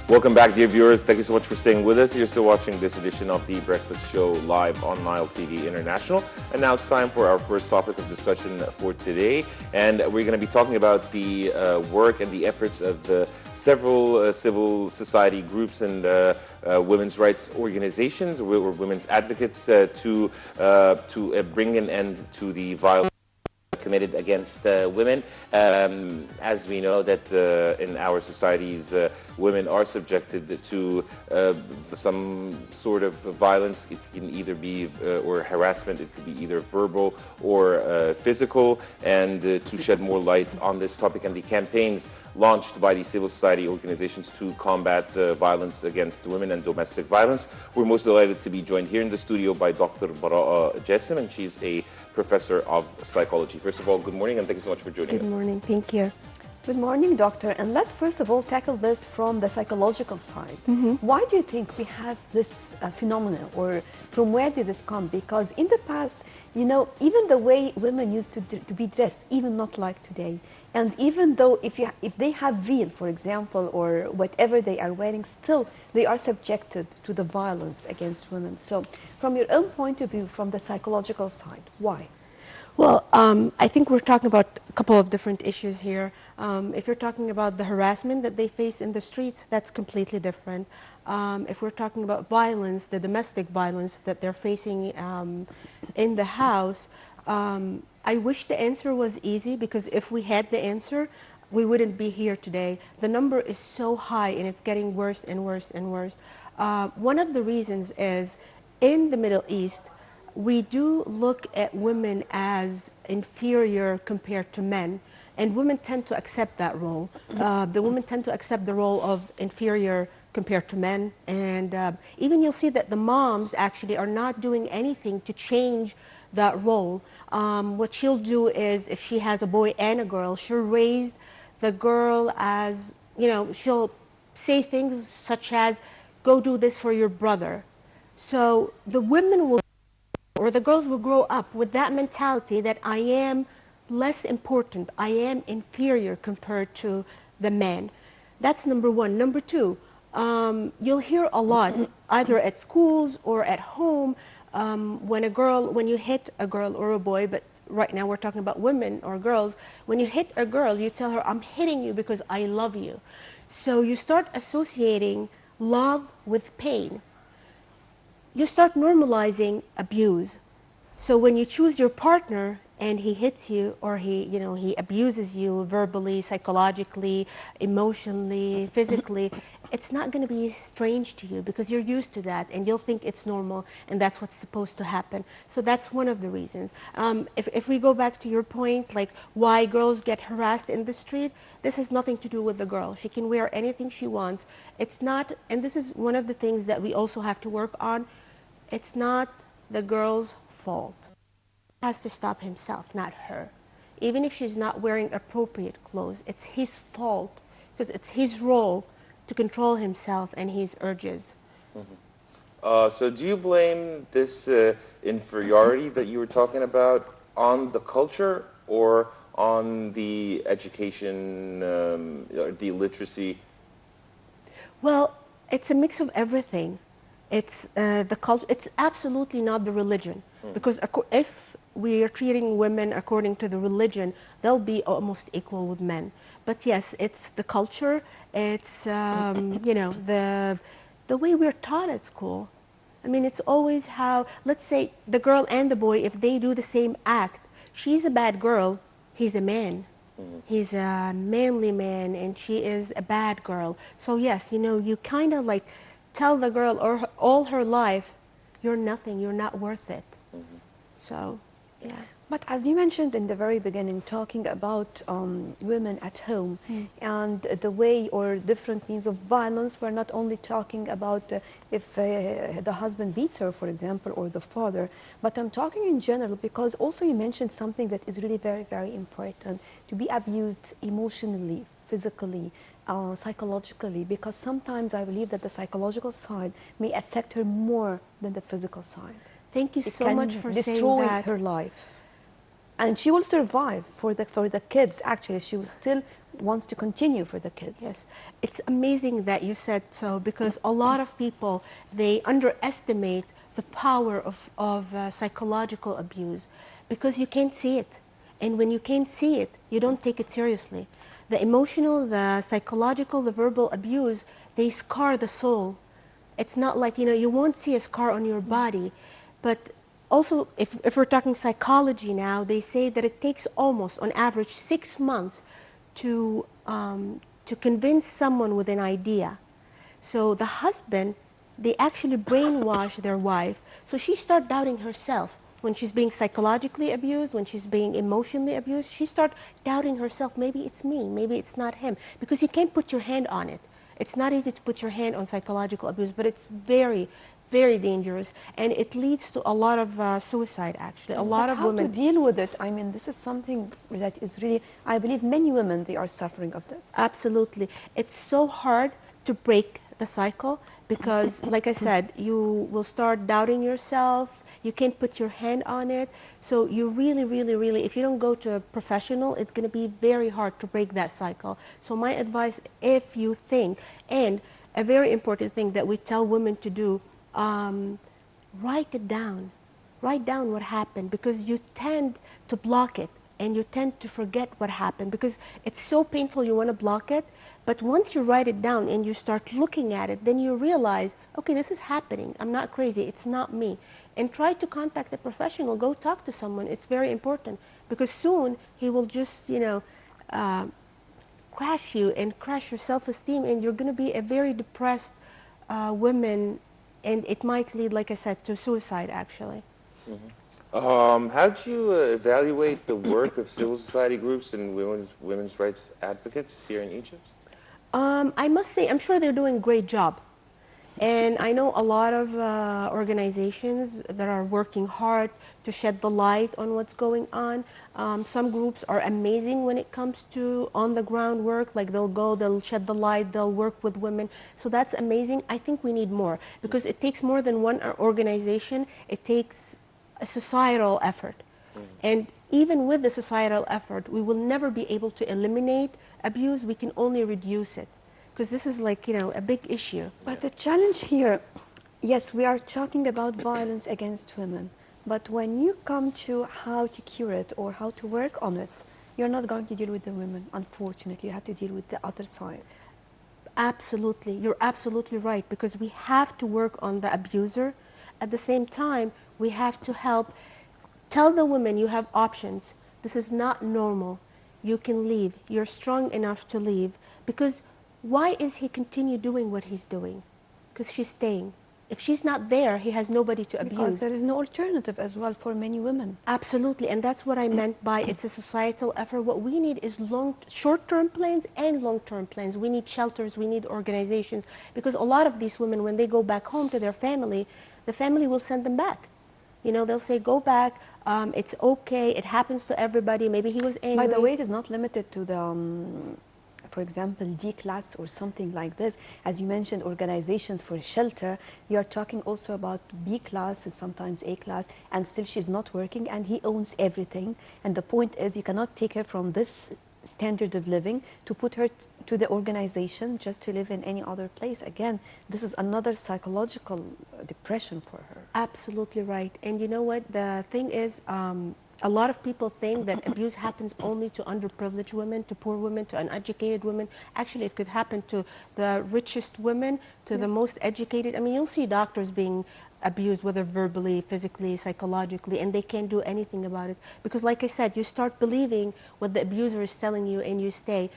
Welcome back, dear viewers. Thank you so much for staying with us. You're still watching this edition of The Breakfast Show live on Nile TV International. And now it's time for our first topic of discussion for today. And we're going to be talking about the work and the efforts of several civil society groups and women's rights organizations or women's advocates to bring an end to the violence committed against women. As we know that in our societies, women are subjected to some sort of violence. It can either be or harassment. It could be either verbal or physical. And to shed more light on this topic and the campaigns launched by the civil society organizations to combat violence against women and domestic violence, we're most delighted to be joined here in the studio by Dr. Baraa Jassem, and she's a professor of psychology. First of all, good morning, and thank you so much for joining us. Good morning. Thank you. Good morning, doctor. And let's first of all tackle this from the psychological side. Why do you think we have this phenomenon, or from where did it come? Because in the past, you know, even the way women used to be dressed, even not like today, and even though if they have veil, for example, or whatever they are wearing, still they are subjected to the violence against women. So from your own point of view, from the psychological side, why? Well, I think we're talking about a couple of different issues here. If you're talking about the harassment that they face in the streets, that's completely different. If we're talking about violence, the domestic violence that they're facing in the house, I wish the answer was easy, because if we had the answer, we wouldn't be here today. The number is so high and it's getting worse and worse and worse. One of the reasons is in the Middle East, we do look at women as inferior compared to men, and women tend to accept that role. The women tend to accept the role of inferior compared to men, and even you'll see that the moms actually are not doing anything to change that role. What she'll do is, if she has a boy and a girl, she'll raise the girl as, you know, she'll say things such as, go do this for your brother. So the women will, or the girls will grow up with that mentality that I am less important, I am inferior compared to the men. That's number one. Number two, you'll hear a lot, either at schools or at home, when you hit a girl or a boy, but right now we're talking about women or girls, when you hit a girl, you tell her, I'm hitting you because I love you. So you start associating love with pain. You start normalizing abuse. So when you choose your partner and he hits you, or he abuses you verbally, psychologically, emotionally, physically, it's not going to be strange to you, because you're used to that and you'll think it's normal and that's what's supposed to happen. So that's one of the reasons. If we go back to your point, like why girls get harassed in the street, this has nothing to do with the girl. She can wear anything she wants. It's not, and this is one of the things that we also have to work on, it's not the girl's fault. He has to stop himself, not her. Even if she's not wearing appropriate clothes, it's his fault, because it's his role to control himself and his urges. So do you blame this inferiority that you were talking about on the culture, or on the education, or the literacy? Well, it's a mix of everything. It's the culture. It's absolutely not the religion, because if we are treating women according to the religion, they'll be almost equal with men. But yes, it's the culture. It's you know, the way we're taught at school. I mean, it's always how, let's say the girl and the boy, if they do the same act, she's a bad girl, he's a man. He's a manly man and she is a bad girl. So yes, you know, you kind of like tell the girl all her life, you're nothing, you're not worth it. So, yeah. But as you mentioned in the very beginning, talking about women at home and the way or different means of violence, we're not only talking about if the husband beats her, for example, or the father, but I'm talking in general, because also you mentioned something that is really very, very important, to be abused emotionally, physically, psychologically, because sometimes I believe that the psychological side may affect her more than the physical side. Thank you so much for saying that. Destroy her life. And she will survive for the kids. Actually, she will still wants to continue for the kids. Yes, it's amazing that you said so, because a lot of people, they underestimate the power of psychological abuse, because you can't see it. And when you can't see it, you don't take it seriously. The emotional, the psychological, the verbal abuse, they scar the soul. It's not like, you won't see a scar on your body, but also, if we're talking psychology now, they say that it takes almost, on average, 6 months to convince someone with an idea. So the husband, they actually brainwash their wife, so she starts doubting herself. When she's being psychologically abused, when she's being emotionally abused, she starts doubting herself. Maybe it's me, maybe it's not him, because you can't put your hand on it. It's not easy to put your hand on psychological abuse, but it's very, very dangerous, and it leads to a lot of suicide, actually. A lot of women. How to deal with it? I mean, this is something that is really, I believe many women, they are suffering of this. Absolutely. It's so hard to break the cycle, because, like I said, you will start doubting yourself. You can't put your hand on it. So you really, really, really, if you don't go to a professional, it's going to be very hard to break that cycle. So my advice, if you think, and a very important thing that we tell women to do, write it down. Write down what happened, because you tend to block it and you tend to forget what happened, because it's so painful, you want to block it. But once you write it down and you start looking at it, then you realize, okay, this is happening. I'm not crazy. It's not me. And try to contact a professional. Go talk to someone. It's very important, because soon he will just, crash you and crash your self-esteem, and you're going to be a very depressed woman, and it might lead, like I said, to suicide, actually. Mm-hmm. How do you evaluate the work of civil society groups and women's rights advocates here in Egypt? I must say, I'm sure they're doing a great job. And I know a lot of organizations that are working hard to shed the light on what's going on. Some groups are amazing when it comes to on-the-ground work. Like they'll shed the light, they'll work with women. So that's amazing. I think we need more, because it takes more than one organization. It takes a societal effort. And even with the societal effort, we will never be able to eliminate abuse. We can only reduce it, because this is like, a big issue. But the challenge here, yes, we are talking about violence against women, but when you come to how to cure it or how to work on it, you're not going to deal with the women, unfortunately. You have to deal with the other side. Absolutely. You're absolutely right, because we have to work on the abuser. At the same time, we have to help tell the women, you have options. This is not normal. You can leave. You're strong enough to leave. Because why is he continue doing what he's doing? Because she's staying. If she's not there, he has nobody to abuse. Because there is no alternative as well for many women. Absolutely, and that's what I meant by it's a societal effort. What we need is short-term plans and long-term plans. We need shelters, we need organizations, because a lot of these women, when they go back home to their family, the family will send them back. They'll say, go back, it's okay, it happens to everybody, maybe he was angry. By the way, it is not limited to the, for example, D class or something like this. As you mentioned, organizations for shelter, you are talking also about B class and sometimes A class, and still she's not working and he owns everything. And the point is, you cannot take her from this standard of living to put her to the organization just to live in any other place. Again, this is another psychological depression for her. Absolutely right. And you know what? The thing is, a lot of people think that abuse happens only to underprivileged women, to poor women, to uneducated women. Actually, it could happen to the richest women, to the most educated. I mean, you'll see doctors being abused, whether verbally, physically, psychologically, and they can't do anything about it. Because like I said, you start believing what the abuser is telling you and you stay.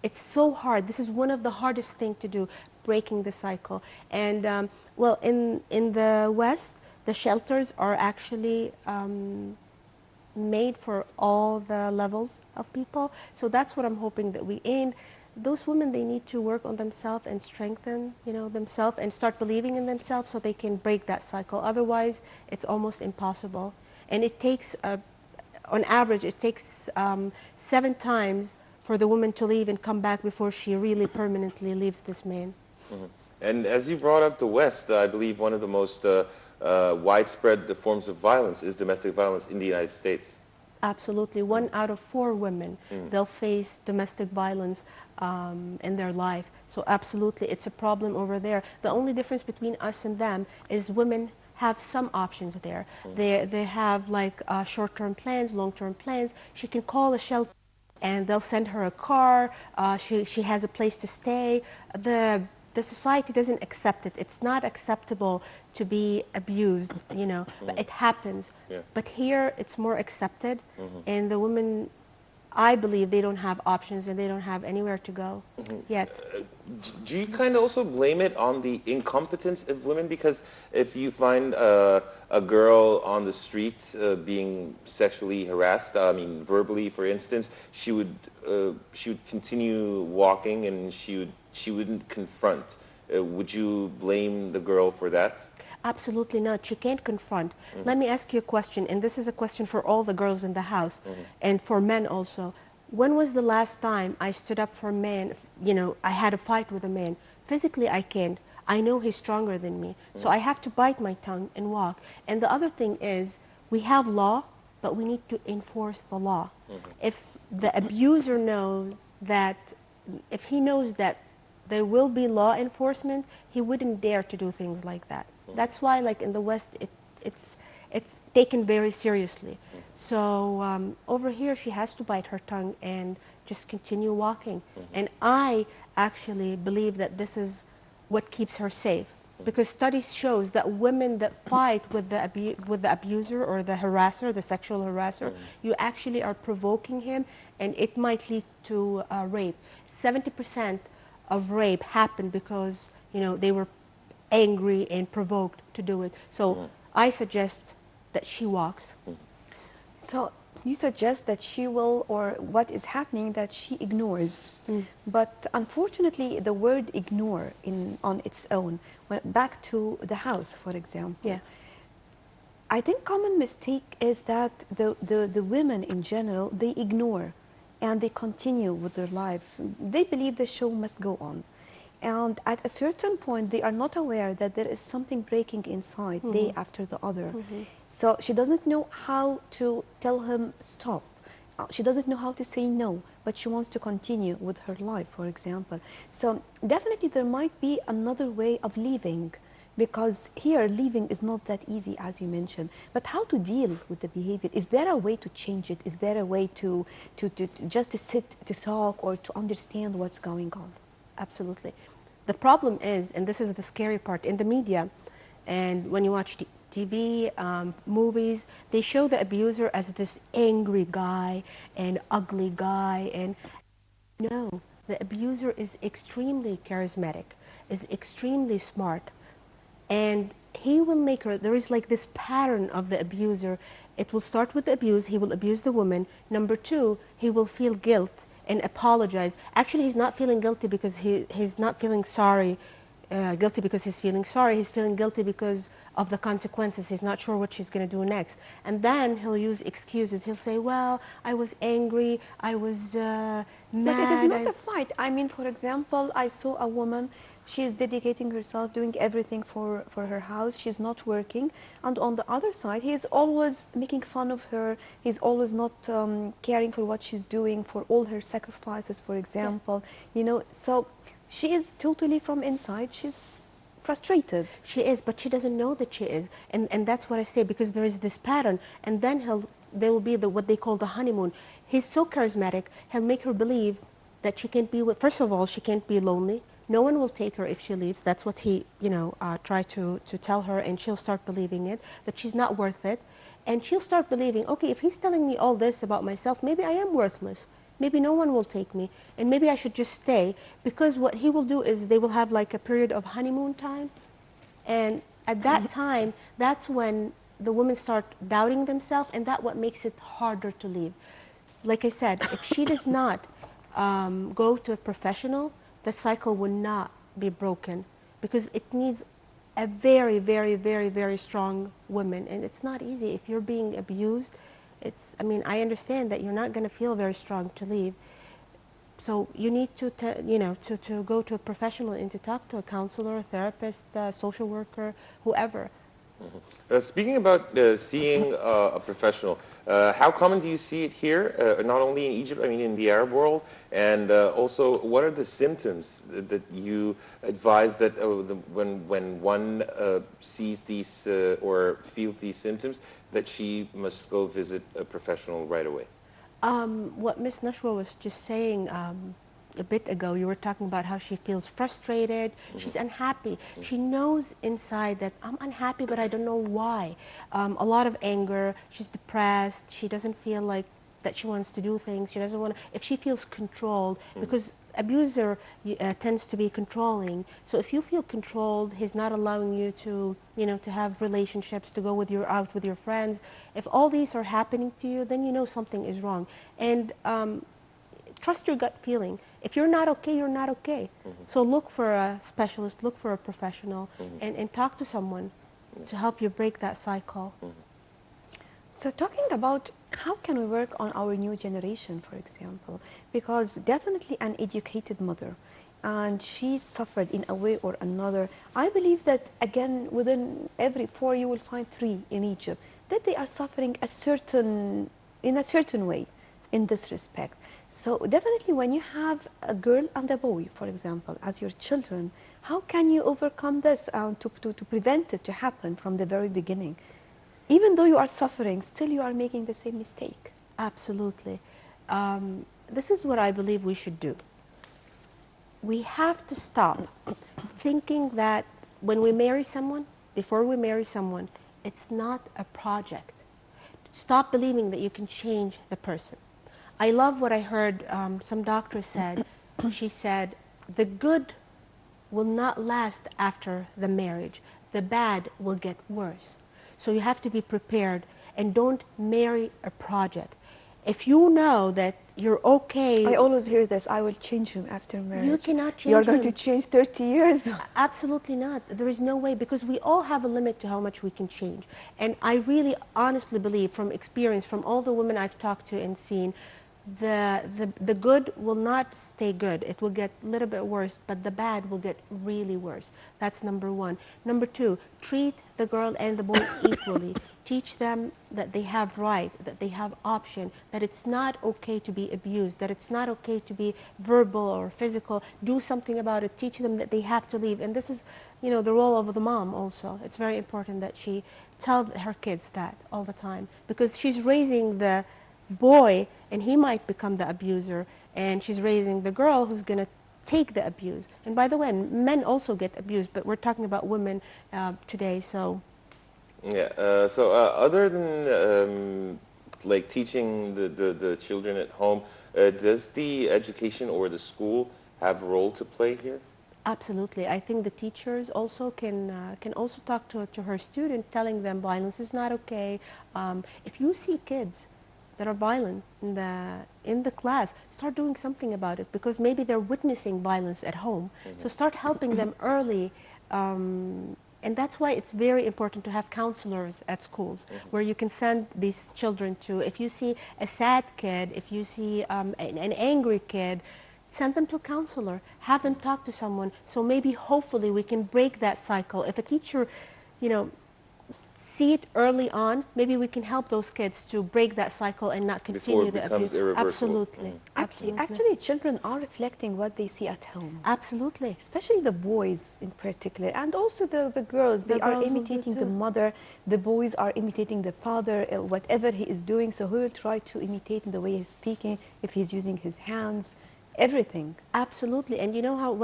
It's so hard. This is one of the hardest things to do, breaking the cycle. And well, in the West, the shelters are actually made for all the levels of people. So that's what I'm hoping that we end. Those women, they need to work on themselves and strengthen, themselves and start believing in themselves so they can break that cycle. Otherwise, it's almost impossible. And it takes, on average, it takes 7 times for the woman to leave and come back before she really permanently leaves this man. Mm-hmm. And as you brought up the West, I believe one of the most widespread forms of violence is domestic violence in the United States. Absolutely. 1 out of 4 women, they'll face domestic violence in their life. So absolutely, it's a problem over there. The only difference between us and them is women have some options there. They have like short-term plans, long-term plans. She can call a shelter and they'll send her a car. She has a place to stay. The society doesn't accept it. It's not acceptable to be abused, you know, but it happens. Yeah. But here it's more accepted, and the women, I believe, they don't have options and they don't have anywhere to go yet. Do you kind of also blame it on the incompetence of women? Because if you find a girl on the street being sexually harassed, I mean verbally, for instance, she would continue walking and she wouldn't confront. Would you blame the girl for that? Absolutely not. She can't confront. Let me ask you a question, and this is a question for all the girls in the house and for men also. When was the last time I stood up for a man, you know, I had a fight with a man? Physically, I can't. I know he's stronger than me. So I have to bite my tongue and walk. And the other thing is, we have law, but we need to enforce the law. If the abuser knows that, if he knows that there will be law enforcement, he wouldn't dare to do things like that. That's why, like in the West, it's taken very seriously. So over here, she has to bite her tongue and just continue walking. And I actually believe that this is what keeps her safe, because studies shows that women that fight with the abuser or the harasser, the sexual harasser, you actually are provoking him, and it might lead to rape. 70% of rape happened because, you know, they were angry and provoked to do it. So I suggest that she walks. So you suggest that she will, or what is happening, that she ignores. But unfortunately, the word ignore on its own, back to the house, for example. Yeah. I think common mistake is that the women in general, they ignore and they continue with their life. They believe the show must go on. And at a certain point, they are not aware that there is something breaking inside day after the other. So she doesn't know how to tell him stop. She doesn't know how to say no, but she wants to continue with her life, for example. So definitely there might be another way of leaving, because here leaving is not that easy, as you mentioned. But how to deal with the behavior? Is there a way to change it? Is there a way to just to sit, to talk, or to understand what's going on? Absolutely. The problem is, and this is the scary part, in the media, and when you watch TV, movies, they show the abuser as this angry guy and ugly guy. And no, the abuser is extremely charismatic, is extremely smart. And he will make her, there is like this pattern of the abuser. It will start with the abuse, he will abuse the woman. Number 2, he will feel guilt and apologize. Actually, he's not feeling guilty because he's not feeling sorry, guilty because he's feeling sorry. He's feeling guilty because of the consequences. He's not sure what she's going to do next. And then he'll use excuses. He'll say, well, I was angry, I was mad. But it is not a fight. I mean, for example, I saw a woman, she is dedicating herself, doing everything for her house. She's not working. And on the other side, he is always making fun of her. He's always not caring for what she's doing, for all her sacrifices, for example. Yeah. You know, so she is totally from inside. She's frustrated. She is, but she doesn't know that she is. And that's what I say, because there is this pattern. And then there will be what they call the honeymoon. He's so charismatic, he'll make her believe that she can't be with, first of all, she can't be lonely. No one will take her if she leaves. That's what he, you know, tried to tell her, and she'll start believing it, that she's not worth it. And she'll start believing, okay, if he's telling me all this about myself, maybe I am worthless. Maybe no one will take me, and maybe I should just stay. Because what he will do is they will have like a period of honeymoon time. And at that time, that's when the women start doubting themselves, and that's what makes it harder to leave. Like I said, if she does not go to a professional, the cycle will not be broken, because it needs a very, very, very, very strong woman. And it's not easy. If you're being abused, I mean, I understand that you're not going to feel very strong to leave. So you need to go to a professional and to talk to a counselor, a therapist, social worker, whoever. Speaking about seeing a professional, how common do you see it here, not only in Egypt, I mean in the Arab world, and also what are the symptoms that you advise that when one sees these or feels these symptoms, that she must go visit a professional right away? What Miss Nashwa was just saying a bit ago, you were talking about how she feels frustrated, she's unhappy. She knows inside that I'm unhappy, but I don't know why. A lot of anger, she's depressed, she doesn't feel like that she wants to do things, she doesn't want to, if she feels controlled, because abuser tends to be controlling. So if you feel controlled, he's not allowing you to, to have relationships, to go out with your friends. If all these are happening to you, then you know something is wrong. And trust your gut feeling. If you're not okay, you're not okay. So look for a specialist, look for a professional, and talk to someone to help you break that cycle. So talking about how can we work on our new generation, for example, because definitely an educated mother, and she suffered in a way or another. I believe that, again, within every 4 you will find 3 in Egypt, that they are suffering in a certain way in this respect. So definitely when you have a girl and a boy, for example, as your children, how can you overcome this to prevent it to happen from the very beginning? Even though you are suffering, still you are making the same mistake. Absolutely. This is what I believe we should do. We have to stop thinking that when we marry someone, before we marry someone, it's not a project. Stop believing that you can change the person. I love what I heard some doctor said. She said, the good will not last after the marriage. The bad will get worse. So you have to be prepared and don't marry a project. If you know that you're okay. I always hear this, I will change him after marriage. You cannot change You're going him. to change 30 years. Absolutely not. There is no way, because we all have a limit to how much we can change. And I really honestly believe from experience, from all the women I've talked to and seen, the good will not stay good. It will get a little bit worse, but the bad will get really worse. That's number 1. Number 2, treat the girl and the boy equally. Teach them that they have right, that they have option, that it's not okay to be abused, that it's not okay to be verbal or physical. Do something about it. Teach them that they have to leave. And this is, the role of the mom also. It's very important that she tell her kids that all the time, because she's raising the boy and he might become the abuser, and she's raising the girl who's going to take the abuse. And by the way, men also get abused, but we're talking about women today. So other than like teaching the children at home, does the education or the school have a role to play here? Absolutely. I think the teachers also can also talk to her student, telling them violence is not okay. If you see kids that are violent in the class, start doing something about it, because maybe they're witnessing violence at home. So start helping them early. And that's why it's very important to have counselors at schools, where you can send these children to. If you see a sad kid, if you see an angry kid, send them to a counselor, have them talk to someone. So maybe hopefully we can break that cycle. If a teacher, see it early on, maybe we can help those kids to break that cycle and not continue the abuse. Before it becomes irreversible. Absolutely. Absolutely. Actually, children are reflecting what they see at home. Absolutely. Especially the boys in particular, and also the girls. They are imitating the mother. The boys are imitating the father, whatever he is doing. So he will try to imitate in the way he's speaking, if he's using his hands, everything. Absolutely. And you know how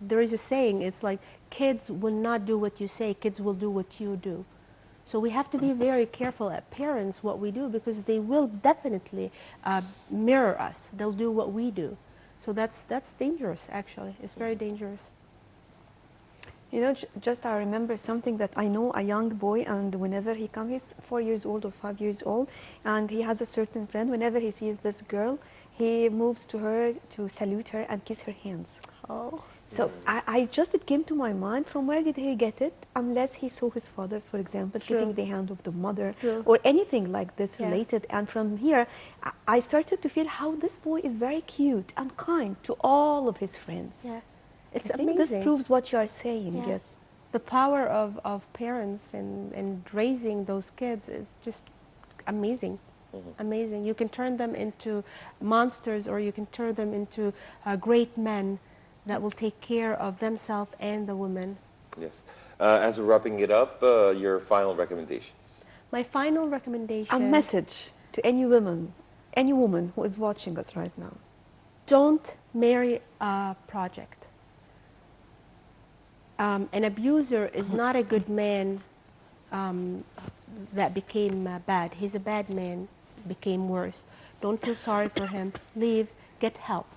there is a saying, it's like, kids will not do what you say, kids will do what you do. So we have to be very careful as parents what we do, because they will definitely mirror us. They'll do what we do. So that's dangerous, actually. It's very dangerous. Just I remember something that I know a young boy, and whenever he comes, he's 4 years old or 5 years old, and he has a certain friend. Whenever he sees this girl, he moves to her to salute her and kiss her hands. Oh. So it came to my mind, from where did he get it? Unless he saw his father, for example, kissing the hand of the mother, or anything like this related. And from here, I started to feel how this boy is very cute and kind to all of his friends. Yeah, it's I think amazing. this proves what you are saying. Yes. the power of parents and raising those kids is just amazing. Amazing. You can turn them into monsters, or you can turn them into great men that will take care of themselves and the women. Yes. As we're wrapping it up, your final recommendations. My final recommendation. A message to any woman who is watching us right now. Don't marry a project. An abuser is not a good man that became bad. He's a bad man, became worse. Don't feel sorry for him. Leave, get help.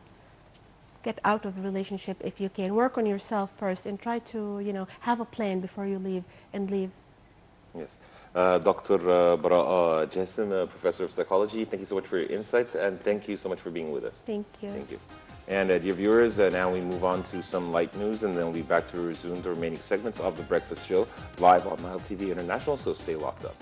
Get out of the relationship if you can. Work on yourself first and try to, have a plan before you leave and leave. Yes. Dr. Baraa Jassem, Professor of Psychology, thank you so much for your insights, and thank you so much for being with us. Thank you. Thank you. And dear viewers, now we move on to some light news, and then we'll be back to resume the remaining segments of The Breakfast Show live on Nile TV International, so stay locked up.